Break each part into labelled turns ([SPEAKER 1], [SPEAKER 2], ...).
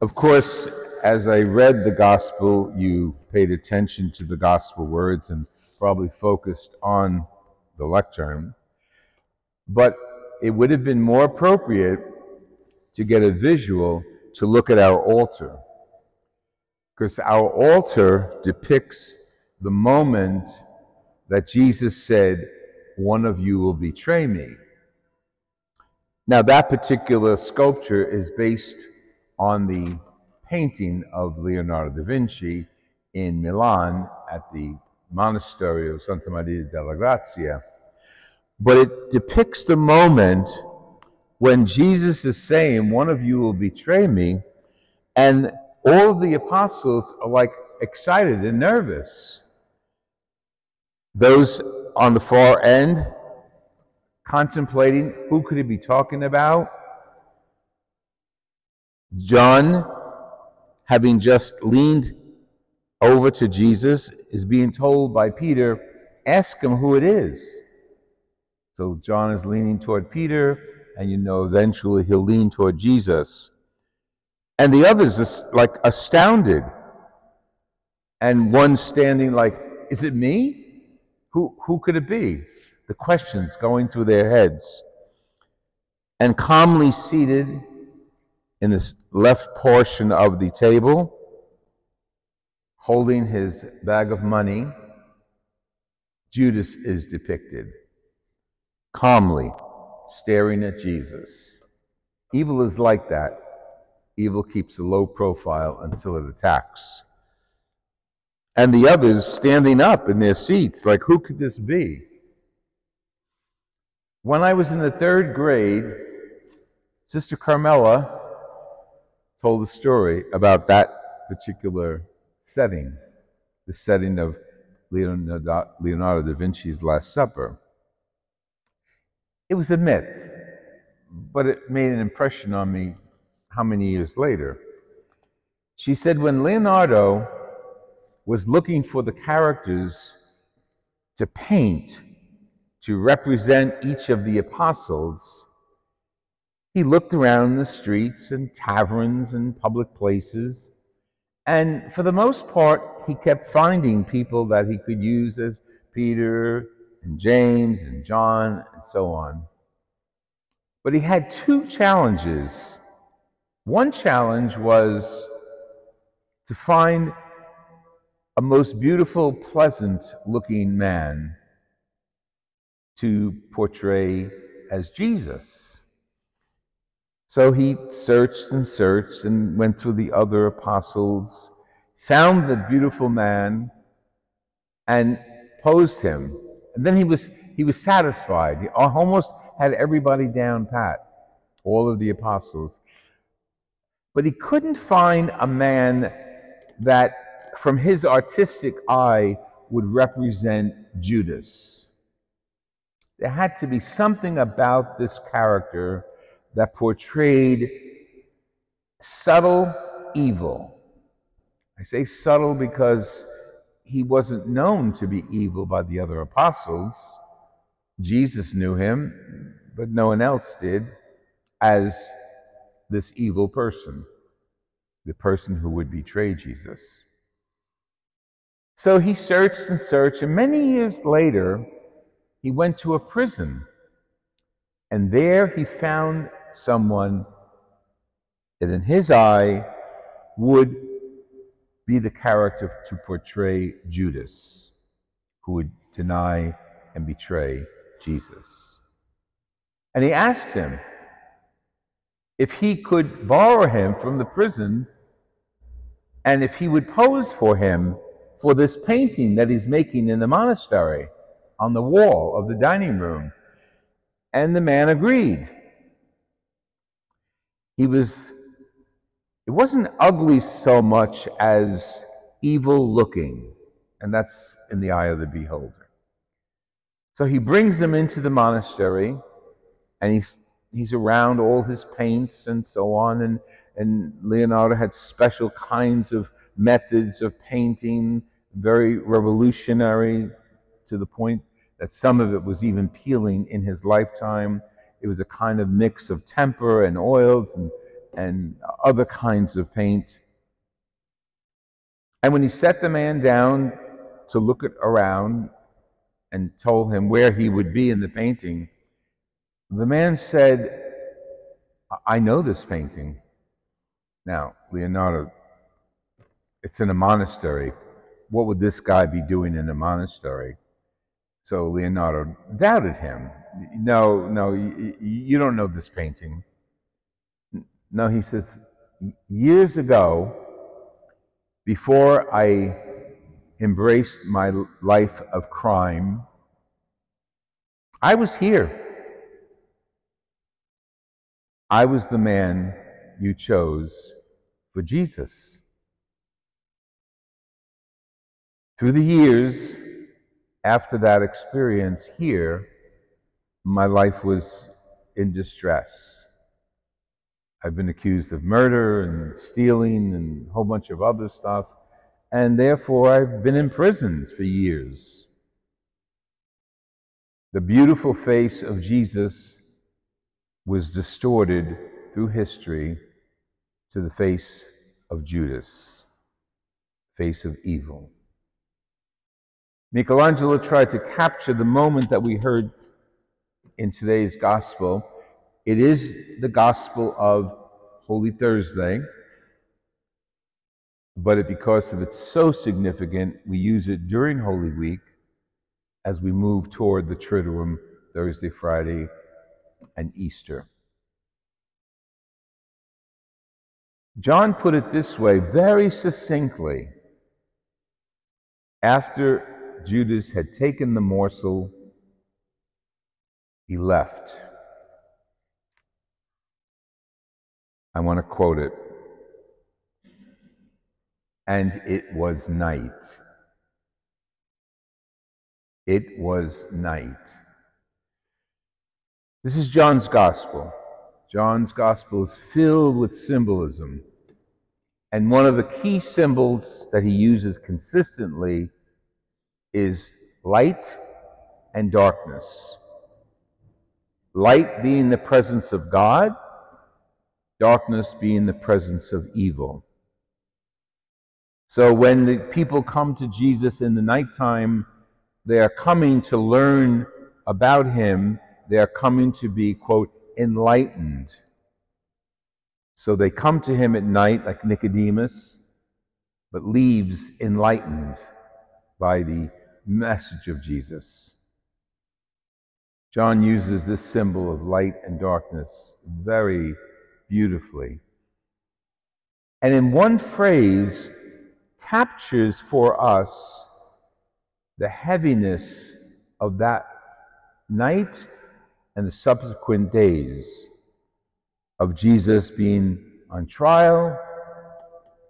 [SPEAKER 1] Of course, as I read the gospel, you paid attention to the gospel words and probably focused on the lectern. But it would have been more appropriate to get a visual to look at our altar, because our altar depicts the moment that Jesus said, "One of you will betray me." Now, that particular sculpture is based on the painting of Leonardo da Vinci in Milan at the monastery of Santa Maria della Grazia. But it depicts the moment when Jesus is saying, "One of you will betray me," and all of the apostles are like excited and nervous. Those on the far end contemplating who could he be talking about. John, having just leaned over to Jesus, is being told by Peter, "Ask him who it is." So John is leaning toward Peter, and eventually he'll lean toward Jesus. And the others are like astounded. And one standing like, "Is it me? Who could it be?" The questions going through their heads. And calmly seated in this left portion of the table, holding his bag of money, Judas is depicted, calmly staring at Jesus. Evil is like that. Evil keeps a low profile until it attacks. And the others standing up in their seats, like, who could this be? When I was in the 3rd grade, Sister Carmela told a story about that particular setting, the setting of Leonardo da Vinci's Last Supper. It was a myth, but it made an impression on me how many years later. She said when Leonardo was looking for the characters to paint to represent each of the apostles, he looked around the streets and taverns and public places, and for the most part, he kept finding people that he could use as Peter and James and John and so on. But he had 2 challenges. One challenge was to find a most beautiful, pleasant-looking man to portray as Jesus. So he searched and searched and went through the other apostles, found the beautiful man, and posed him. And then he was satisfied. He almost had everybody down pat, all of the apostles. But he couldn't find a man that, from his artistic eye, would represent Judas. There had to be something about this character that portrayed subtle evil. I say subtle because he wasn't known to be evil by the other apostles. Jesus knew him, but no one else did, as this evil person, the person who would betray Jesus. So he searched and searched, and many years later, he went to a prison, and there he found someone that in his eye would be the character to portray Judas, who would deny and betray Jesus. And he asked him if he could borrow him from the prison and if he would pose for him for this painting that he's making in the monastery on the wall of the dining room. And the man agreed. It wasn't ugly so much as evil looking, and that's in the eye of the beholder. So he brings them into the monastery, and he's around all his paints and so on, and Leonardo had special kinds of methods of painting, very revolutionary, to the point that some of it was even peeling in his lifetime. It was a kind of mix of tempera and oils and and other kinds of paint. And when he set the man down to look around and told him where he would be in the painting, the man said, I know this painting. Now, Leonardo, it's in a monastery. What would this guy be doing in a monastery? So Leonardo doubted him. No, you don't know this painting. No, he says, years ago, before I embraced my life of crime, I was here. I was the man you chose for Jesus. Through the years after that experience here, my life was in distress. I've been accused of murder and stealing and a whole bunch of other stuff, and therefore I've been imprisoned for years. The beautiful face of Jesus was distorted through history to the face of Judas, face of evil. Michelangelo tried to capture the moment that we heard in today's gospel. It is the gospel of Holy Thursday, but because of it's so significant, we use it during Holy Week as we move toward the Triduum, Thursday, Friday, and Easter. John put it this way, very succinctly. After Judas had taken the morsel, he left. I want to quote it. And it was night. It was night. This is John's Gospel. John's Gospel is filled with symbolism. And one of the key symbols that he uses consistently is light and darkness. Light being the presence of God, darkness being the presence of evil. So when the people come to Jesus in the nighttime, they are coming to learn about him. They are coming to be, quote, enlightened. So they come to him at night like Nicodemus, but leaves enlightened by the message of Jesus. John uses this symbol of light and darkness very beautifully. And in one phrase, captures for us the heaviness of that night and the subsequent days of Jesus being on trial,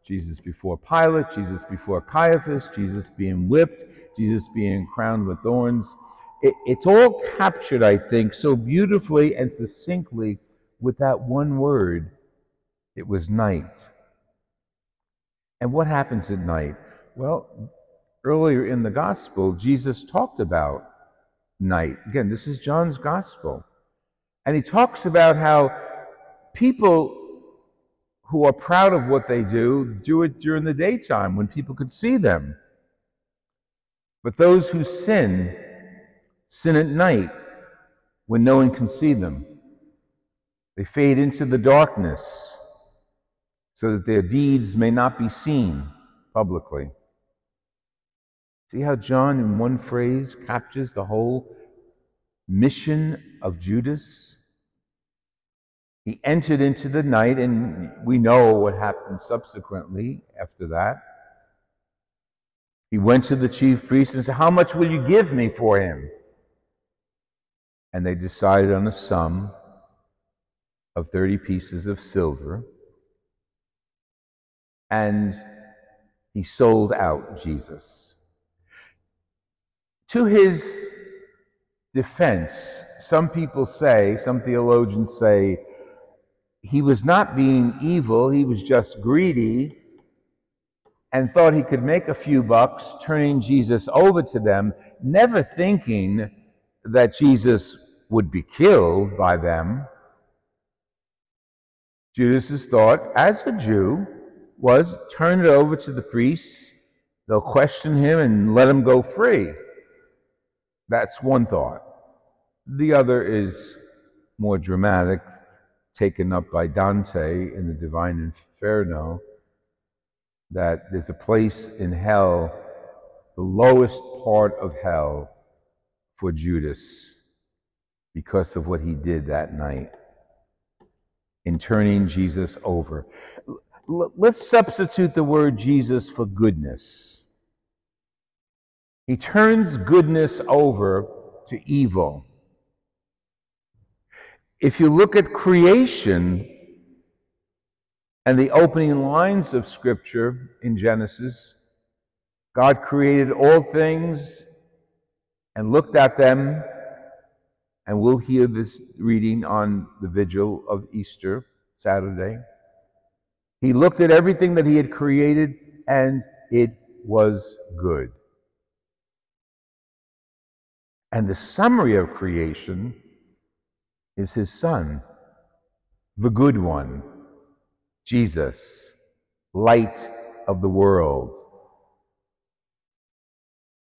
[SPEAKER 1] Jesus before Pilate, Jesus before Caiaphas, Jesus being whipped, Jesus being crowned with thorns. It's all captured, I think, so beautifully and succinctly with that one word. It was night. And what happens at night? Well, earlier in the Gospel, Jesus talked about night. Again, this is John's Gospel. And he talks about how people who are proud of what they do it during the daytime when people could see them. But those who sin at night when no one can see them. They fade into the darkness so that their deeds may not be seen publicly. See how John, in one phrase, captures the whole mission of Judas? He entered into the night, and we know what happened subsequently after that. He went to the chief priests and said, "How much will you give me for him?" And they decided on a sum of 30 pieces of silver. And he sold out Jesus. To his defense, some theologians say, he was not being evil, he was just greedy and thought he could make a few bucks turning Jesus over to them, never thinking that Jesus would be killed by them. Judas's thought, as a Jew, was turn it over to the priests. They'll question him and let him go free. That's one thought. The other is more dramatic, taken up by Dante in the Divine Inferno, that there's a place in hell, the lowest part of hell, for Judas because of what he did that night in turning Jesus over. Let's substitute the word Jesus for goodness. He turns goodness over to evil. If you look at creation and the opening lines of Scripture in Genesis, God created all things and looked at them, and we'll hear this reading on the vigil of Easter, Saturday. He looked at everything that he had created, and it was good. And the summary of creation is his Son, the good one, Jesus, light of the world.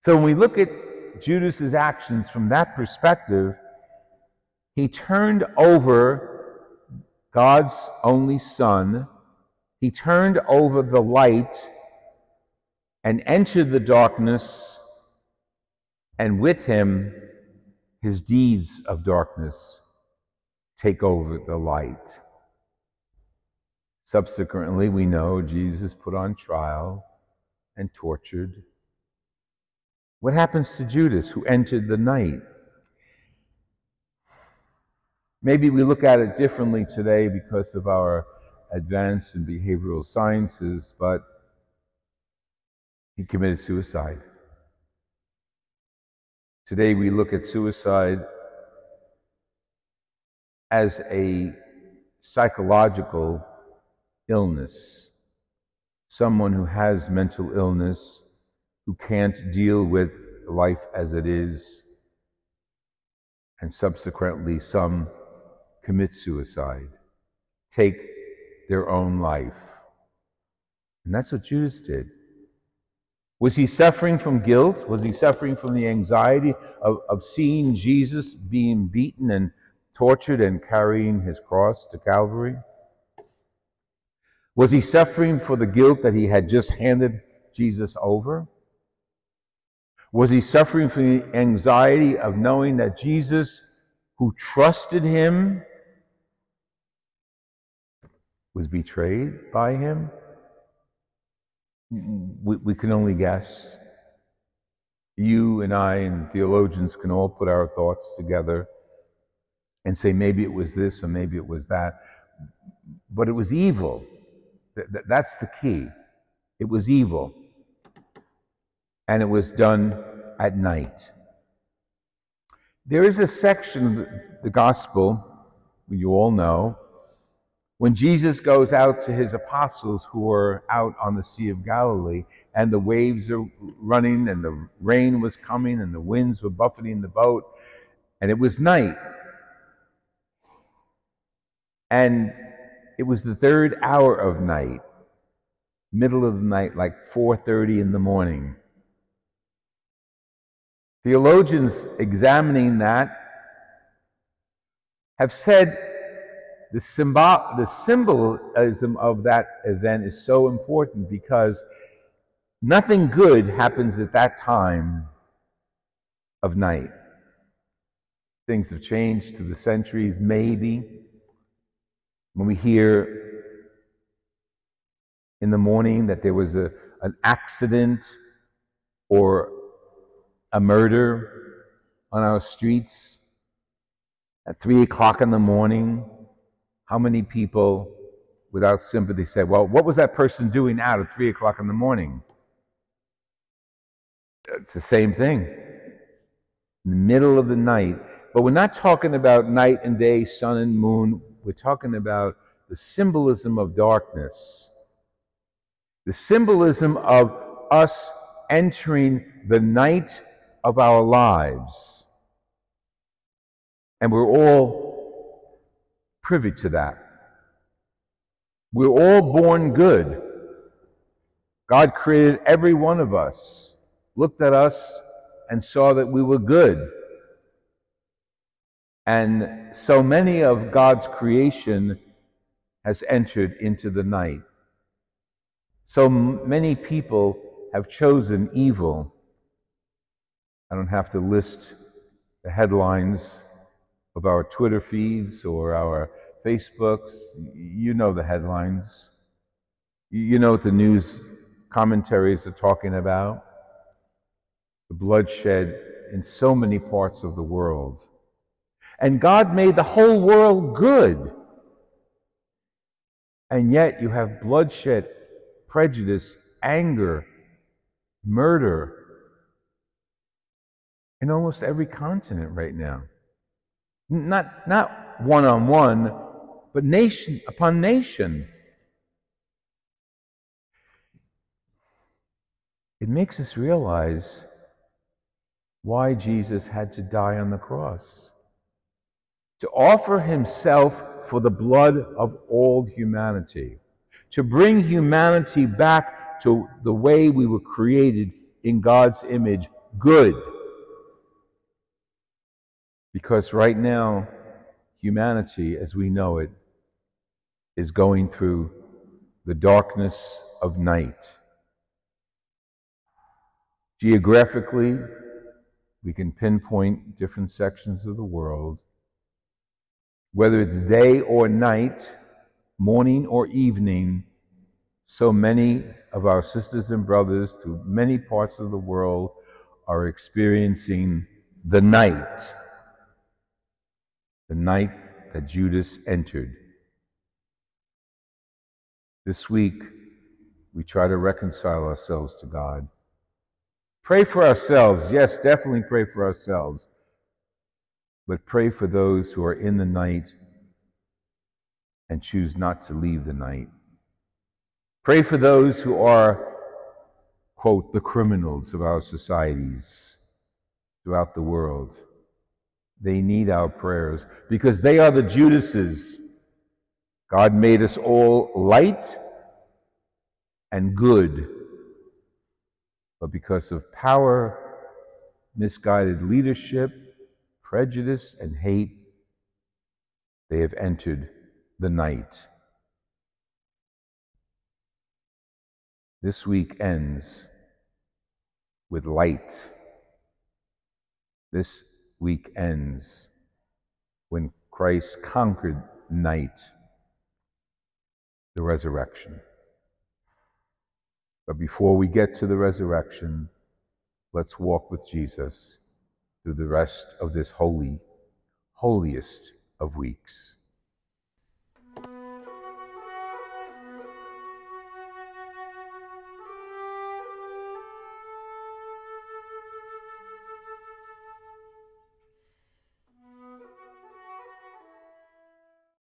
[SPEAKER 1] So when we look at Judas's actions from that perspective, he turned over God's only Son. He turned over the light and entered the darkness, and with him, his deeds of darkness take over the light. Subsequently, we know Jesus put on trial and tortured. What happens to Judas, who entered the night? Maybe we look at it differently today because of our advance in behavioral sciences, but he committed suicide. Today we look at suicide as a psychological illness. Someone who has mental illness, who can't deal with life as it is, and subsequently some commit suicide, take their own life. And that's what Judas did. Was he suffering from guilt? Was he suffering from the anxiety of seeing Jesus being beaten and tortured and carrying his cross to Calvary? Was he suffering for the guilt that he had just handed Jesus over? Was he suffering from the anxiety of knowing that Jesus, who trusted him, was betrayed by him? We can only guess. You and I and theologians can all put our thoughts together and say maybe it was this or maybe it was that. But it was evil. That's the key. It was evil. And it was done at night. There is a section of the gospel, you all know, when Jesus goes out to his apostles who are out on the Sea of Galilee, and the waves are running, and the rain was coming, and the winds were buffeting the boat, and it was night. And it was the third hour of night, middle of the night, like 4:30 in the morning. Theologians examining that have said the symbolism of that event is so important because nothing good happens at that time of night. Things have changed through the centuries, maybe. When we hear in the morning that there was an accident or a murder on our streets at 3 o'clock in the morning, how many people, without sympathy, say, well, what was that person doing out at 3 o'clock in the morning? It's the same thing. In the middle of the night. But we're not talking about night and day, sun and moon. We're talking about the symbolism of darkness. The symbolism of us entering the night of our lives. And we're all privy to that. We're all born good. God created every one of us, looked at us, and saw that we were good. And so many of God's creation has entered into the night. So many people have chosen evil. I don't have to list the headlines of our Twitter feeds or our Facebooks. You know the headlines. You know what the news commentaries are talking about. The bloodshed in so many parts of the world. And God made the whole world good. And yet you have bloodshed, prejudice, anger, murder in almost every continent right now. Not one-on-one, but nation upon nation. It makes us realize why Jesus had to die on the cross. To offer himself for the blood of all humanity. To bring humanity back to the way we were created in God's image, good. Because right now, humanity, as we know it, is going through the darkness of night. Geographically, we can pinpoint different sections of the world. Whether it's day or night, morning or evening, so many of our sisters and brothers through many parts of the world are experiencing the night that Judas entered. This week, we try to reconcile ourselves to God. Pray for ourselves. Yes, definitely pray for ourselves. But pray for those who are in the night and choose not to leave the night. Pray for those who are, quote, the criminals of our societies throughout the world. They need our prayers because they are the Judases. God made us all light and good. But because of power, misguided leadership, prejudice, and hate, they have entered the night. This week ends with light. This week ends when Christ conquered night, the resurrection. But before we get to the resurrection, let's walk with Jesus through the rest of this holiest of weeks.